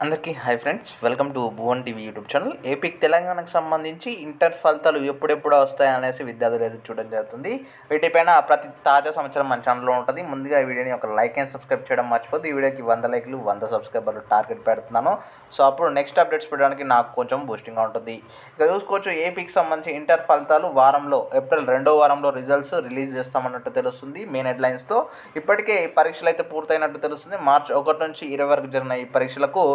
అందరికీ hi friends, welcome to Bhuvan TV YouTube channel. ఏపీకి తెలంగాణకు సంబంధించి ఇంటర్ ఫలితాలు ఎప్పుడెప్పుడు వస్తాయి అనేసి విద్యార్థులు ఎదురు చూడడం జరుగుతుంది. వీటిపైన ప్రతి తాజా సంవత్సరం మన ఛానల్లో ఉంటుంది. ముందుగా ఈ వీడియోని ఒక లైక్ అండ్ సబ్స్క్రైబ్ చేయడం మర్చిపోద్దు. ఈ వీడియోకి 100 లైక్లు 100 సబ్స్క్రైబర్లు టార్గెట్ పెడుతున్నాను. సో అప్పుడు నెక్స్ట్ అప్డేట్స్ పెట్టడానికి నాకు కొంచెం బూస్టింగ్గా ఉంటుంది. ఇక చూసుకోవచ్చు, ఏపీకి సంబంధించి ఇంటర్ ఫలితాలు వారంలో ఏప్రిల్ 2వ వారంలో రిజల్ట్స్ రిలీజ్ చేస్తామన్నట్టు తెలుస్తుంది. మెయిన్ హెడ్లైన్స్తో ఇప్పటికే పరీక్షలు అయితే పూర్తయినట్టు తెలుస్తుంది. మార్చి 1 నుంచి 20 వరకు జరిగిన ఈ పరీక్షలకు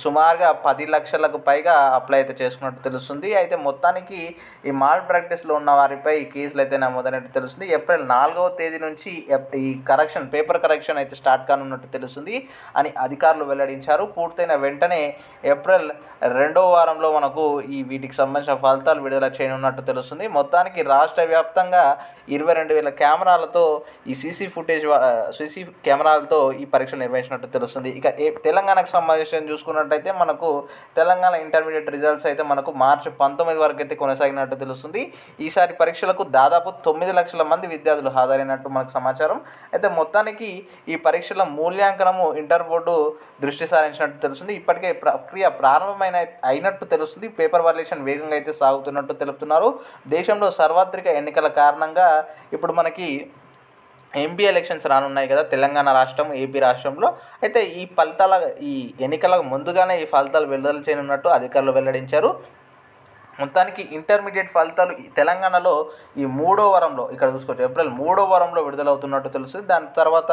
సుమారుగా 10 లక్షలకు పైగా అప్లై అయితే చేసుకున్నట్టు తెలుస్తుంది. అయితే మొత్తానికి ఈ మాల్ ప్రాక్టీస్లో ఉన్న వారిపై కేసులు అయితే నమోదైనట్టు తెలుస్తుంది. ఏప్రిల్ 4వ తేదీ నుంచి ఈ పేపర్ కరెక్షన్ అయితే స్టార్ట్ కానున్నట్టు తెలుస్తుంది అని అధికారులు వెల్లడించారు. పూర్తయిన వెంటనే ఏప్రిల్ 2వ వారంలో మనకు వీటికి సంబంధించిన ఫలితాలు విడుదల చేయనున్నట్టు తెలుస్తుంది. మొత్తానికి రాష్ట్ర వ్యాప్తంగా 22,000 కెమెరాలతో ఈ సీసీ కెమెరాలతో ఈ పరీక్షలు నిర్వహించినట్టు తెలుస్తుంది. ఇక తెలంగాణకు సంబంధించి చూసుకున్నట్టయితే మనకు తెలంగాణ ఇంటర్మీడియట్ రిజల్ట్స్ అయితే మనకు మార్చి 19 వరకు అయితే కొనసాగినట్టు తెలుస్తుంది. ఈసారి పరీక్షలకు దాదాపు 9 లక్షల మంది విద్యార్థులు హాజరైనట్టు మనకు సమాచారం. అయితే మొత్తానికి ఈ పరీక్షల మూల్యాంకనము ఇంటర్ బోర్డు దృష్టి సారించినట్టు తెలుస్తుంది. ఇప్పటికే ప్రక్రియ అయినట్టు తెలుస్తుంది. పేపర్ వాల్యుయేషన్ వేగంగా అయితే సాగుతున్నట్టు తెలుపుతున్నారు. దేశంలో సార్వత్రిక ఎన్నికల కారణంగా ఇప్పుడు మనకి ఎంపీ ఎలక్షన్స్ రానున్నాయి కదా, తెలంగాణ రాష్ట్రం, ఏపీ రాష్ట్రంలో. అయితే ఈ ఎన్నికలకు ముందుగానే ఈ ఫలితాలు విడుదల చేయనున్నట్టు అధికారులు వెల్లడించారు. మొత్తానికి ఇంటర్మీడియట్ ఫలితాలు తెలంగాణలో ఈ 3వ వారంలో, ఇక్కడ చూసుకోవచ్చు, ఏప్రిల్ 3వ వారంలో విడుదలవుతున్నట్టు తెలుస్తుంది. దాని తర్వాత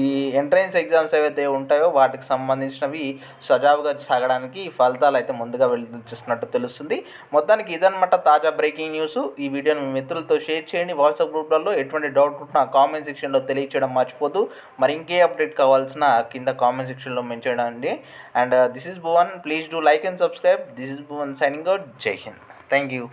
ఈ ఎంట్రన్స్ ఎగ్జామ్స్ ఏవైతే ఉంటాయో వాటికి సంబంధించినవి సజావుగా సాగడానికి ఈ ఫలితాలు అయితే ముందుగా విడుదల చేస్తున్నట్టు తెలుస్తుంది. మొత్తానికి ఇదన్నమాట తాజా బ్రేకింగ్ న్యూస్. ఈ వీడియోని మీ మిత్రులతో షేర్ చేయండి. వాట్సాప్ గ్రూప్లలో ఎటువంటి డౌట్ ఉంటున్నా కామెంట్ సెక్షన్లో తెలియచేయడం మర్చిపోద్దు. మరి ఇంకే అప్డేట్ కావాల్సిన కింద కామెంట్ సెక్షన్లో మెన్షన్ చేయండి. And this is Bhuvan. Please do like and subscribe. This is Bhuvan signing out. జై హింద్. Thank you.